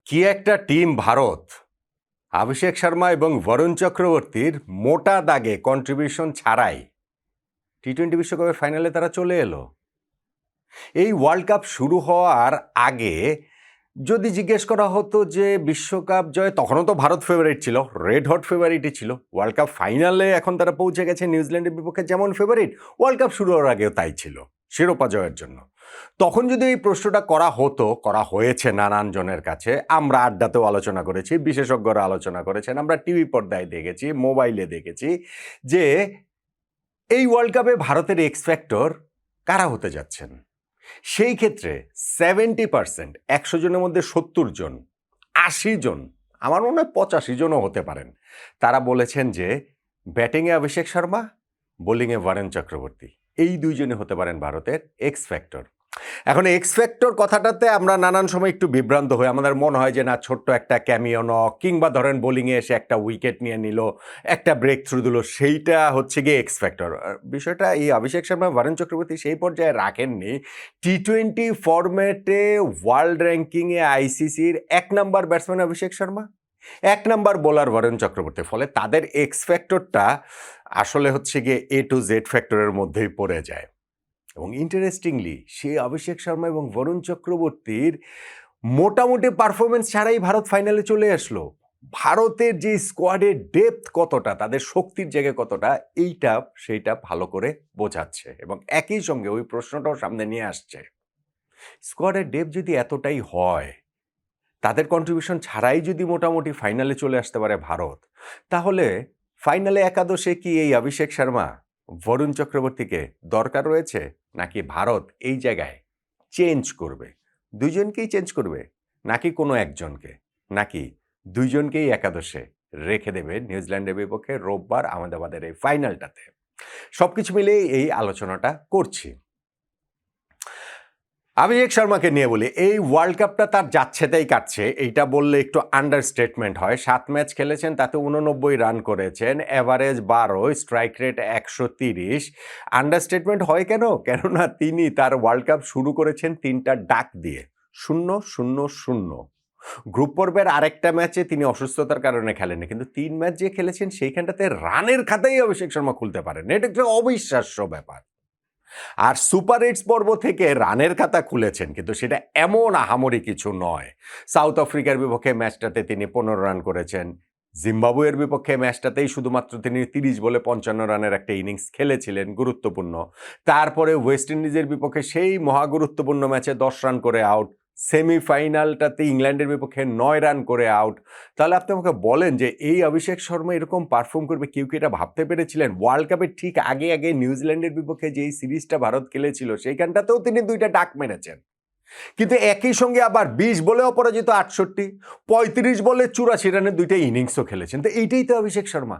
কি একটা টিম ভারত! অভিষেক শর্মা এবং বরুণ চক্রবর্তীর মোটা দাগে কন্ট্রিবিউশন ছাড়াই টি-20 বিশ্বকাপের ফাইনালে তারা চলে এলো। এই ওয়ার্ল্ড কাপ শুরু হওয়ার আগে যদি জিজ্ঞেস করা হতো যে বিশ্বকাপ জয়, তখনও তো ভারত ফেভারিট ছিল, রেড হট ফেভারিটই ছিল। ওয়ার্ল্ড কাপ ফাইনালে এখন তারা পৌঁছে গেছে নিউজিল্যান্ডের বিপক্ষে যেমন ফেভারিট, ওয়ার্ল্ড কাপ শুরু হওয়ার আগেও তাই ছিল, শিরোপা জয়ের জন্য। তখন যদি এই প্রশ্নটা করা হতো, করা হয়েছে নানান জনের কাছে, আমরা আড্ডাতেও আলোচনা করেছি, বিশেষজ্ঞরা আলোচনা করেছেন, আমরা টিভি পর্দায় দেখেছি, মোবাইলে দেখেছি যে এই ওয়ার্ল্ড কাপে ভারতের এক্স ফ্যাক্টর কারা হতে যাচ্ছেন। সেই ক্ষেত্রে 70%, 100 জনের মধ্যে 70 জন, 80 জন, আমার মনে হয় 85 জনও হতে পারেন, তারা বলেছেন যে ব্যাটিংয়ে অভিষেক শর্মা, বোলিংয়ে বরুণ চক্রবর্তী, এই দুইজনে হতে পারেন ভারতের এক্স ফ্যাক্টর। এখন এক্স ফ্যাক্টর কথাটাতে আমরা নানান সময় একটু বিভ্রান্ত হই, আমাদের মনে হয় যে না, ছোট্ট একটা ক্যামিও নক, কিংবা ধরেন বোলিংয়ে এসে একটা উইকেট নিয়ে নিল, একটা ব্রেক থ্রু দিল, সেইটা হচ্ছে গিয়ে এক্স ফ্যাক্টর। বিষয়টা এই অভিষেক শর্মা, বরুণ চক্রবর্তী সেই পর্যায়ে রাখেননি। টি-20 ফরম্যাটে ওয়ার্ল্ড র্যাঙ্কিংয়ে আইসিসির 1 নম্বর ব্যাটসম্যান অভিষেক শর্মা, 1 নম্বর বোলার বরুণ চক্রবর্তী। ফলে তাদের এক্স ফ্যাক্টরটা আসলে হচ্ছে গিয়ে এ টু জেড ফ্যাক্টরের মধ্যেই পড়ে যায়। এবং ইন্টারেস্টিংলি সেই অভিষেক শর্মা এবং বরুণ চক্রবর্তীর মোটামুটি পারফরমেন্স ছাড়াই ভারত ফাইনালে চলে আসলো। ভারতের যে স্কোয়াডের ডেপথ কতটা, তাদের শক্তির জায়গা কতটা, সেইটা ভালো করে বোঝাচ্ছে। এবং একই সঙ্গে ওই প্রশ্নটাও সামনে নিয়ে আসছে, স্কোয়াডের ডেপথ যদি এতটাই হয়, তাদের কন্ট্রিবিউশন ছাড়াই যদি মোটামুটি ফাইনালে চলে আসতে পারে ভারত, তাহলে ফাইনালে একাদশে কি এই অভিষেক শর্মা, বরুণ চক্রবর্তীকে দরকার রয়েছে, নাকি ভারত এই জায়গায় চেঞ্জ করবে? দুইজনকেই চেঞ্জ করবে, নাকি কোনো একজনকে, নাকি দুইজনকেই একাদশে রেখে দেবে নিউজিল্যান্ডের বিপক্ষে রোববার আহমেদাবাদের এই ফাইনালটাতে? সবকিছু মিলেই এই আলোচনাটা করছি। অভিষেক শর্মাকে নিয়ে বলি, এই ওয়ার্ল্ড কাপটা তার যাচ্ছে তাই কাটছে, এইটা বললে একটু আন্ডারস্টেটমেন্ট হয়। 7 ম্যাচ খেলেছেন, তাতে 89 রান করেছেন, অ্যাভারেজ 12, স্ট্রাইক রেট 130। আন্ডারস্টেটমেন্ট হয় কেন? কেননা তিনি তার ওয়ার্ল্ড কাপ শুরু করেছেন 3টা ডাক দিয়ে, 0-0-0। গ্রুপ পর্বের আরেকটা ম্যাচে তিনি অসুস্থতার কারণে খেলেননি, কিন্তু 3 ম্যাচ যে খেলেছেন সেইখানটাতে রানের খাতাই অভিষেক শর্মা খুলতে পারেন। এটা একটা অবিশ্বাস্য ব্যাপার। আর সুপার এইটস পর্ব থেকে রানের খাতা খুলেছেন, কিন্তু সেটা এমন আহামরি কিছু নয়। সাউথ আফ্রিকার বিপক্ষে ম্যাচটাতে তিনি 15 রান করেছেন, জিম্বাবুয়ের বিপক্ষে ম্যাচটাতেই শুধুমাত্র তিনি 30 বলে 55 রানের একটা ইনিংস খেলেছিলেন, গুরুত্বপূর্ণ। তারপরে ওয়েস্ট ইন্ডিজের বিপক্ষে সেই মহাগুরুত্বপূর্ণ ম্যাচে 10 রান করে আউট, সেমিফাইনালটাতে ইংল্যান্ডের বিপক্ষে 9 রান করে আউট। তাহলে আপনি আমাকে বলেন যে এই অভিষেক শর্মা এরকম পারফর্ম করবে, কেউ কি এটা ভাবতে পেরেছিলেন? ওয়ার্ল্ড কাপের ঠিক আগে আগে নিউজিল্যান্ডের বিপক্ষে যেই সিরিজটা ভারত খেলেছিল, সেইখানটাতেও তিনি 2টা ডাক মেরেছেন, কিন্তু একই সঙ্গে আবার 20 বলে অপরাজিত 68, 35 বলে 84 রানের 2টা ইনিংসও খেলেছেন। তো এইটাই তো অভিষেক শর্মা।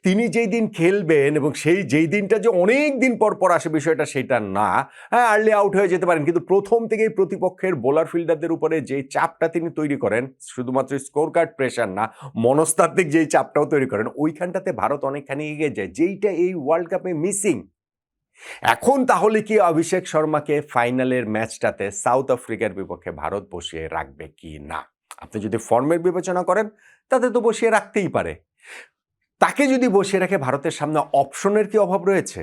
তিনি যেই দিন খেলবেন এবং যেই দিনটা যে অনেক দিন পর পর আসে, বিষয়টা সেটা না। হ্যাঁ, আর্লি আউট হয়ে যেতে পারেন, কিন্তু প্রথম থেকেই প্রতিপক্ষের বোলার ফিল্ডারদের উপরে যে চাপটা তিনি তৈরি করেন, শুধুমাত্র স্কোর কার্ড প্রেশার না, মনস্তাত্ত্বিক যেই চাপটাও তৈরি করেন, ওইখানটাতে ভারত অনেকখানি এগিয়ে যায়, যেইটা এই ওয়ার্ল্ড কাপে মিসিং। এখন তাহলে কি অভিষেক শর্মাকে ফাইনালের ম্যাচটাতে সাউথ আফ্রিকার বিপক্ষে ভারত বসিয়ে রাখবে কি না? আপনি যদি ফর্মের বিবেচনা করেন, তাতে তো বসিয়ে রাখতেই পারে। তাকে যদি বসিয়ে রাখে, ভারতের সামনে অপশনের কি অভাব রয়েছে?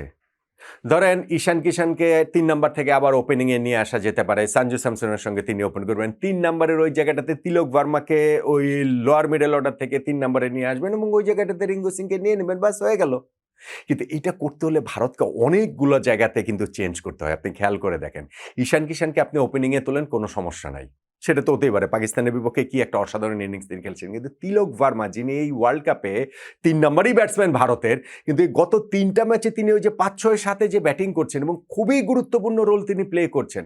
ধরেন ঈশান কিষানকে 3 নাম্বার থেকে আবার ওপেনিংয়ে নিয়ে আসা যেতে পারে, সঞ্জু স্যামসনের সঙ্গে তিনি ওপেন করবেন। 3 নাম্বারের ওই জায়গাটাতে তিলক ভার্মাকে ওই লোয়ার মিডল অর্ডার থেকে 3 নাম্বারে নিয়ে আসবেন এবং ওই জায়গাটাতে রিঙ্কু সিংকে নিয়ে নেবেন, ব্যাস হয়ে গেল। কিন্তু এটা করতে হলে ভারতকে অনেকগুলো জায়গাতে কিন্তু চেঞ্জ করতে হয়। আপনি খেয়াল করে দেখেন, ঈশান কিষানকে আপনি ওপেনিংয়ে তোলেন, কোনো সমস্যা নাই, সেটা তো হতেই পারে। পাকিস্তানের বিপক্ষে কি একটা অসাধারণ ইনিংস তিনি খেলছেন, কিন্তু তিলক ভার্মা, যিনি এই ওয়ার্ল্ড কাপে 3 নম্বরই ব্যাটসম্যান ভারতের, কিন্তু এই গত 3টা ম্যাচে তিনি ওই যে 5-6-7 যে ব্যাটিং করছেন এবং খুবই গুরুত্বপূর্ণ রোল তিনি প্লে করছেন।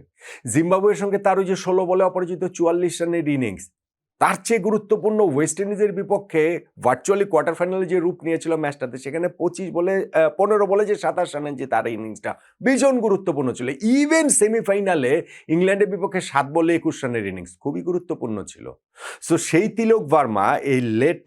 জিম্বাবুয়ের সঙ্গে তার ওই যে 16 বলে অপরাজিত 44 রানের ইনিংস, তার চেয়ে গুরুত্বপূর্ণ ওয়েস্ট ইন্ডিজের বিপক্ষে ভার্চুয়ালি কোয়ার্টার ফাইনালে যে রূপ নিয়েছিল ম্যাচটাতে, সেখানে 15 বলে যে 27 রানের যে তার ইনিংসটা ভীষণ গুরুত্বপূর্ণ ছিল। ইভেন সেমিফাইনালে ইংল্যান্ডের বিপক্ষে 7 বলে 21 রানের ইনিংস খুবই গুরুত্বপূর্ণ ছিল। সো সেই তিলক ভার্মা এই লেট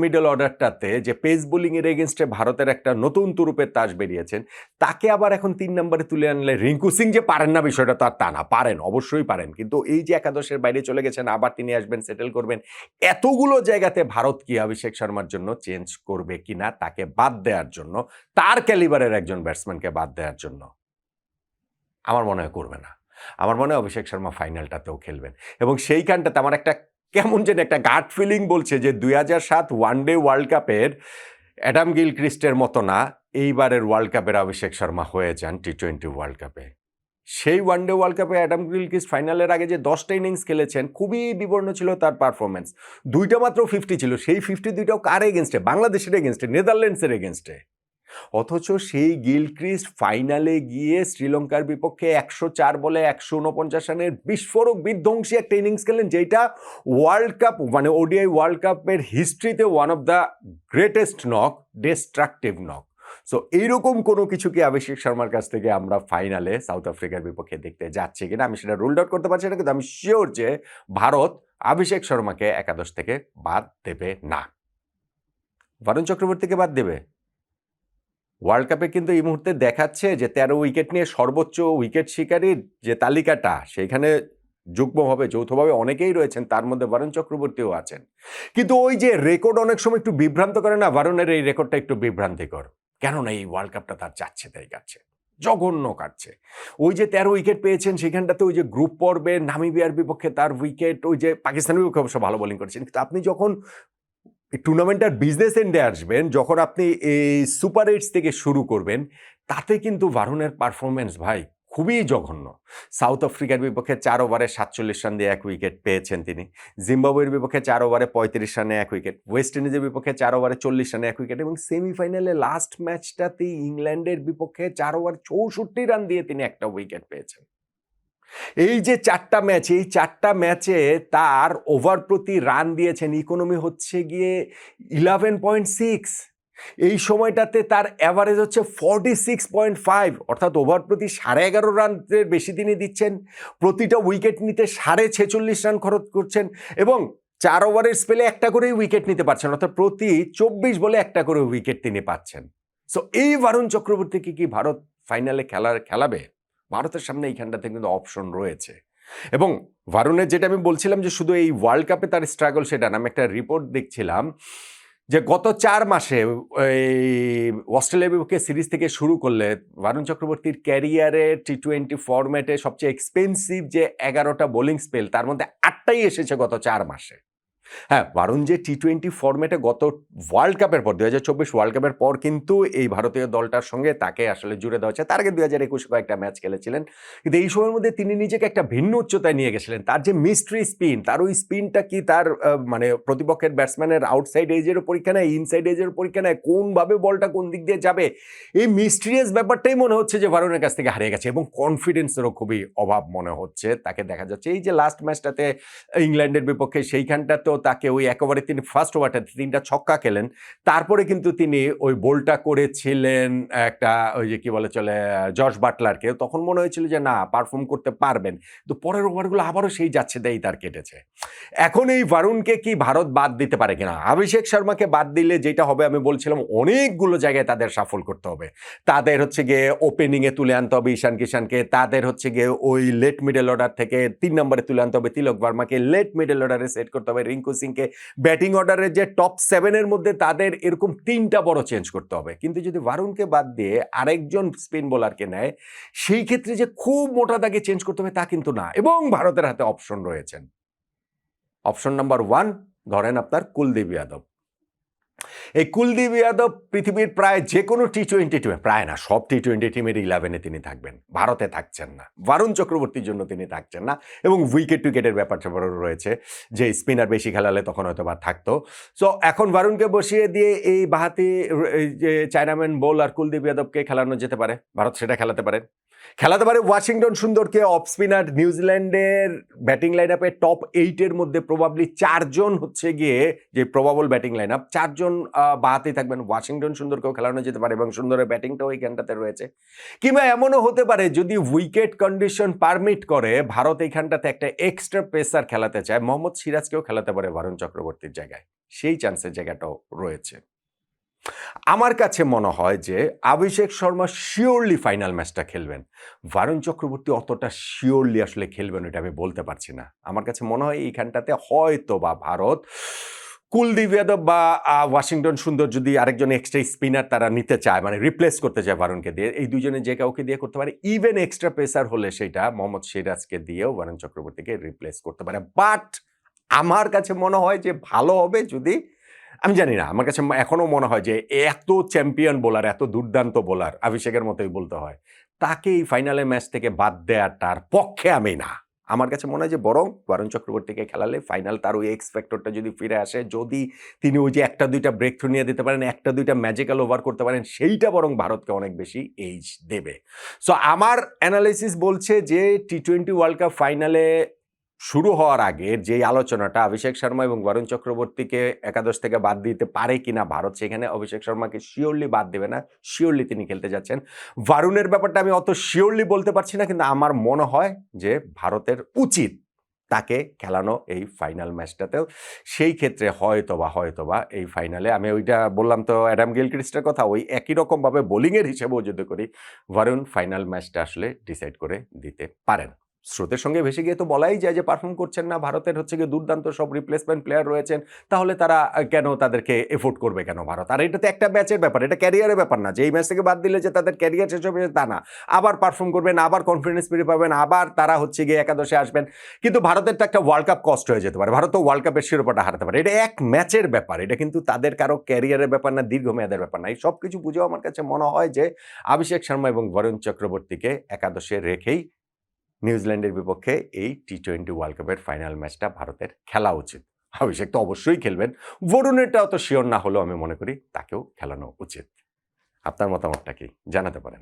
মিডল অর্ডারটাতে যে পেস বোলিংয়ের এগেনস্টে ভারতের একটা নতুন তুরুপের তাস বেরিয়েছেন, তাকে আবার এখন ৩ নম্বরে তুলে আনলে রিঙ্কু সিং যে পারেন না বিষয়টা তো আর তা না, পারেন, অবশ্যই পারেন। কিন্তু এই যে একাদশের বাইরে চলে গেছেন, আবার তিনি আসবেন, সেটেল করবেন, এতগুলো জায়গাতে ভারত কি অভিষেক শর্মার জন্য চেঞ্জ করবে কিনা তাকে বাদ দেওয়ার জন্য, তার ক্যালিবারের একজন ব্যাটসম্যানকে বাদ দেওয়ার জন্য? আমার মনে হয় করবে না। আমার মনে হয় অভিষেক শর্মা ফাইনালটাতেও খেলবেন এবং সেইখানটাতে আমার একটা কেমন যেন একটা গাট ফিলিং বলছে যে ২০০৭ ওয়ানডে ওয়ার্ল্ড কাপের অ্যাডাম গিলক্রিস্টের মতো না এইবারের ওয়ার্ল্ড কাপের অভিষেক শর্মা হয়ে যান টি-20 ওয়ার্ল্ড কাপে। সেই ওয়ানডে ওয়ার্ল্ড কাপে অ্যাডাম গিলক্রিস্ট ফাইনালের আগে যে ১০টা ইনিংস খেলেছেন, খুবই বিবর্ণ ছিল তার পারফরমেন্স। ২টা মাত্র ৫০ ছিল, সেই ৫০ ২টাও কার এগেনস্টে? বাংলাদেশের এগেনস্টে, নেদারল্যান্ডসের এগেনস্টে। অথচ সেই গিলক্রিস্ট ফাইনালে গিয়ে শ্রীলঙ্কার বিপক্ষে ১০৪ বলে ১৪৯ রানের বিস্ফোরক বিধ্বংসী একটা ইনিংস খেলেন, যেটা ওয়ার্ল্ড কাপ মানে ওডিআই ওয়ার্ল্ড কাপের হিস্ট্রিতে one of the greatest knock, destructive knock. So এইরকম কোনো কিছু কি অভিষেক শর্মার কাছ থেকে আমরা ফাইনালে সাউথ আফ্রিকার বিপক্ষে দেখতে যাচ্ছি কিনা আমি সেটা রুলড আউট করতে পারছি না, কিন্তু আমি শিওর যে ভারত অভিষেক শর্মাকে একাদশ থেকে বাদ দেবে না। বরুণ চক্রবর্তীকে বাদ দেবে। ওয়ার্ল্ড কাপে কিন্তু এই মুহূর্তে দেখাচ্ছে যে ১৩ উইকেট নিয়ে সর্বোচ্চ উইকেট শিকারীর যে তালিকাটা, সেইখানে যুগ্মভাবে যৌথভাবে অনেকেই রয়েছেন, তার মধ্যে বরুণ চক্রবর্তীও আছেন। কিন্তু ওই যে রেকর্ড অনেক সময় একটু বিভ্রান্ত করে না, বরুণের এই রেকর্ডটা একটু বিভ্রান্তিকর। কেননা এই ওয়ার্ল্ড কাপটা তার যাচ্ছে তাই কাটছে, জঘন্য কাটছে। ওই যে ১৩ উইকেট পেয়েছেন, সেখানটাতে ওই যে গ্রুপ পর্বে নামিবিয়ার বিপক্ষে তার উইকেট, ওই যে পাকিস্তানের বিপক্ষে অবশ্য ভালো বোলিং করেছেন, কিন্তু আপনি যখন এই টুর্নামেন্টটার বিজনেস এন্ডে আসবেন, যখন আপনি এই সুপার এইটস থেকে শুরু করবেন, তাতে কিন্তু ভারুণের পারফরমেন্স ভাই খুবই জঘন্য। সাউথ আফ্রিকার বিপক্ষে ৪ ওভারে ৪৭ রান দিয়ে ১ উইকেট পেয়েছেন তিনি। জিম্বাবুয়ের বিপক্ষে ৪ ওভারে ৩৫ রানে ১ উইকেট। ওয়েস্ট ইন্ডিজের বিপক্ষে ৪ ওভারে ৪০ রানে ১ উইকেট এবং সেমিফাইনালে লাস্ট ম্যাচটাতে ইংল্যান্ডের বিপক্ষে ৪ ওভার ৬৪ রান দিয়ে তিনি একটা উইকেট পেয়েছেন। এই যে ৪টা ম্যাচ, এই ৪টা ম্যাচে তার ওভার প্রতি রান দিয়েছেন ইকোনমি হচ্ছে গিয়ে 11.6। এই সময়টাতে তার অ্যাভারেজ হচ্ছে 46.5, অর্থাৎ ওভার প্রতি ১১.৫ রানের বেশি তিনি দিচ্ছেন। প্রতিটা উইকেট নিতে 46.৫ রান খরচ করছেন এবং ৪ ওভারের স্পেলে একটা করেই উইকেট নিতে পারছেন, অর্থাৎ প্রতি ২৪ বলে একটা করে উইকেট তিনি পাচ্ছেন। সো এই বরুণ চক্রবর্তীকে কি ভারত ফাইনালে খেলাবে? ভারতের সামনে এইখানটাতে কিন্তু অপশন রয়েছে। এবং ভারুণের যেটা আমি বলছিলাম যে শুধু এই ওয়ার্ল্ড কাপে তার স্ট্রাগল সেটা না, আমি একটা রিপোর্ট দেখছিলাম যে গত ৪ মাসে এই অস্ট্রেলিয়ার বিপক্ষে সিরিজ থেকে শুরু করলে বরুণ চক্রবর্তীর ক্যারিয়ারে টি-20 ফরম্যাটে সবচেয়ে এক্সপেন্সিভ যে ১১টা বোলিং স্পেল, তার মধ্যে ৮টাই এসেছে গত ৪ মাসে। হ্যাঁ, বরুণ যে টি-20 ফরম্যাটে গত ওয়ার্ল্ড কাপের পর ২০২৪ ওয়ার্ল্ড কাপের পর কিন্তু এই ভারতীয় দলটার সঙ্গে তাকে আসলে জুড়ে দেওয়া হচ্ছে। তার আগে ২০২১ কয়েকটা ম্যাচ খেলেছিলেন, কিন্তু এই সময়ের মধ্যে তিনি নিজেকে একটা ভিন্ন উচ্চতায় নিয়ে গেছিলেন। তার যে মিস্ট্রি স্পিন, তার ওই স্পিনটা কি তার মানে প্রতিপক্ষের ব্যাটসম্যানের আউটসাইড এজেরও পরীক্ষা নেয়, ইনসাইড এজেরও পরীক্ষা নেয়, কোনভাবে বলটা কোন দিক দিয়ে যাবে, এই মিস্ট্রিয়াস ব্যাপারটাই মনে হচ্ছে যে ভারুণের কাছ থেকে হারিয়ে গেছে এবং কনফিডেন্সেরও খুবই অভাব মনে হচ্ছে। তাকে দেখা যাচ্ছে এই যে লাস্ট ম্যাচটাতে ইংল্যান্ডের বিপক্ষে, সেইখানটাতেও তাকে ওই একেবারে তিনি ফার্স্ট ওভারটাতে ৩টা ছক্কা খেলেন, তারপরে কিন্তু তিনি ওই বোলটা করেছিলেন একটা ওই যে কি বলে চলে জর্জ বাটলারকে, তখন মনে হয়েছিল যে না পারফর্ম করতে পারবেন, তো পরের ওভারগুলো আবারও সেই যাচ্ছে দেই তার কেটেছে। এখন এই ভারুণকে কি ভারত বাদ দিতে পারে কিনা? অভিষেক শর্মাকে বাদ দিলে যেটা হবে আমি বলছিলাম, অনেকগুলো জায়গায় তাদের সাফল করতে হবে। তাদের হচ্ছে গিয়ে ওপেনিংয়ে তুলে আনতে হবে ঈশান কিষানকে, তাদের হচ্ছে গিয়ে ওই লেট মিডল অর্ডার থেকে ৩ নম্বরে তুলে আনতে হবে তিলক ভার্মাকে, লেট মিডল অর্ডারে সেট করতে হবে রিঙ্কু সিংকে, ব্যাটিং অর্ডারের যে টপ 7-এর মধ্যে তাদের এরকম 3টা বড় চেঞ্জ করতে হবে। কিন্তু যদি ভারুণকে বাদ দিয়ে আরেকজন স্পিন বোলারকে নেয়, সেই ক্ষেত্রে যে খুব মোটা দাগে চেঞ্জ করতে হবে তা কিন্তু না। এবং ভারতের হাতে অপশন রয়েছেন। অপশন নাম্বার 1 ধরেন আপনার কুলদীপ যাদব। এই কুলদীপ যাদব পৃথিবীর প্রায় যে কোনো টি-20 টিমে, প্রায় না সব টি-20 টিমের 11-এ তিনি থাকবেন, ভারতে থাকছেন না। বরুণ চক্রবর্তীর জন্য তিনি থাকছেন না এবং উইকেট টুইকেটের ব্যাপারটা রয়েছে যে স্পিনার বেশি খেলালে তখন হয়তো বা থাকতো। সো এখন বরুণকে বসিয়ে দিয়ে এই বাহাতি যে চায়নাম্যান বোলার কুলদীপ যাদবকে খেলানো যেতে পারে, ভারত সেটা খেলাতে পারে। খেলাতে পারে ওয়াশিংটন সুন্দরকে অফ স্পিনার নিউজিল্যান্ডের ব্যাটিং লাইন আপে টপ 8-এর মধ্যে প্রবাবলি 4 জন হচ্ছে গিয়ে যে প্রবাবল ব্যাটিং লাইন আপ 4 জন বাহাতেই থাকবেন। ওয়াশিংটন সুন্দরকেও খেলানো যেতে পারে এবং সুন্দরের ব্যাটিংটাও এইখানটাতে রয়েছে। কিংবা এমনও হতে পারে যদি উইকেট কন্ডিশন পারমিট করে ভারত এইখানটাতে একটা এক্সট্রা পেসার খেলাতে চায়, মোহাম্মদ সিরাজকেও খেলাতে পারে বরুণ চক্রবর্তীর জায়গায়, সেই চান্সের জায়গাটাও রয়েছে। আমার কাছে মনে হয় যে অভিষেক শর্মা শিওরলি ফাইনাল ম্যাচটা খেলবেন। বরুণ চক্রবর্তী অতটা শিওরলি আসলে খেলবেন এটা আমি বলতে পারছি না। আমার কাছে মনে হয় এইখানটাতে হয়তো বা ভারত কুলদীপ যাদব বা ওয়াশিংটন সুন্দর যদি আরেকজন এক্সট্রা স্পিনার তারা নিতে চায়, মানে রিপ্লেস করতে চায় বরুণকে দিয়ে, এই দুজনে যে কাউকে দিয়ে করতে পারে। ইভেন এক্সট্রা পেসার হলে সেটা মোহাম্মদ সিরাজকে দিয়েও বরুণ চক্রবর্তীকে রিপ্লেস করতে পারে। বাট আমার কাছে মনে হয় যে ভালো হবে যদি, আমি জানি না, আমার কাছে এখনো মনে হয় যে এত চ্যাম্পিয়ন বোলার, এত দুর্দান্ত বোলার, অভিষেকের মতোই বলতে হয়, তাকে এই ফাইনালের ম্যাচ থেকে বাদ দেওয়াটার পক্ষে আমি না। আমার কাছে মনে হয় যে বরং বরুণ চক্রবর্তীকে খেলালে ফাইনাল তার ওই এক্স ফ্যাক্টরটা যদি ফিরে আসে, যদি তিনি ওই যে একটা দুইটা ব্রেক থ্রু নিয়ে দিতে পারেন, একটা দুইটা ম্যাজিক্যাল ওভার করতে পারেন, সেইটা বরং ভারতকে অনেক বেশি এইজ দেবে। সো আমার অ্যানালাইসিস বলছে যে টি-20 ওয়ার্ল্ড কাপ ফাইনালে শুরু হওয়ার আগে যে আলোচনাটা অভিষেক শর্মা এবং বরুণ চক্রবর্তীকে একাদশ থেকে বাদ দিতে পারে কিনা ভারত, সেখানে অভিষেক শর্মাকে শিওরলি বাদ দেবে না, শিওরলি তিনি খেলতে যাচ্ছেন। বরুণের ব্যাপারটা আমি অত শিওরলি বলতে পারছি না, কিন্তু আমার মনে হয় যে ভারতের উচিত তাকে খেলানো এই ফাইনাল ম্যাচটাতেও। সেই ক্ষেত্রে হয়তোবা এই ফাইনালে আমি ওইটা বললাম তো অ্যাডাম গিলক্রিস্টের কথা, ওই একই রকমভাবে বোলিংয়ের হিসেবেও যদি করি, বরুণ ফাইনাল ম্যাচটা আসলে ডিসাইড করে দিতে পারেন। স্রোতের সঙ্গে ভেসে গিয়ে তো বলাই যায় যে পারফর্ম করছেন না, ভারতের হচ্ছে গিয়ে দুর্দান্ত সব রিপ্লেসমেন্ট প্লেয়ার রয়েছেন, তাহলে তারা কেন তাদেরকে এফোর্ড করবে কেন ভারত? আর এটা তো একটা ম্যাচের ব্যাপার, এটা ক্যারিয়ারের ব্যাপার না যে এই ম্যাচ থেকে বাদ দিলে যে তাদের ক্যারিয়ার শেষ হবে তা না। আবার পারফর্ম করবেন, আবার কনফিডেন্স ফিরে পাবেন, আবার তারা হচ্ছে গিয়ে একাদশে আসবেন। কিন্তু ভারতের তো একটা ওয়ার্ল্ড কাপ কষ্ট হয়ে যেতে পারে, ভারত তো ওয়ার্ল্ড কাপের শিরোপাটা হারাতে পারে। এটা এক ম্যাচের ব্যাপার, এটা কিন্তু তাদের কারো ক্যারিয়ারের ব্যাপার না, দীর্ঘমেয়াদের ব্যাপার না। এই সব কিছু বুঝেও আমার কাছে মনে হয় যে অভিষেক শর্মা এবং বরুণ চক্রবর্তীকে একাদশে রেখেই নিউজিল্যান্ডের বিপক্ষে এই টি-20 ওয়ার্ল্ড কাপের ফাইনাল ম্যাচটা ভারতের খেলা উচিত। অভিষেক তো অবশ্যই খেলবেন, বরুণেরটাও তো শিওর না হলেও আমি মনে করি তাকেও খেলানো উচিত। আপনার মতামতটা কি জানাতে পারেন।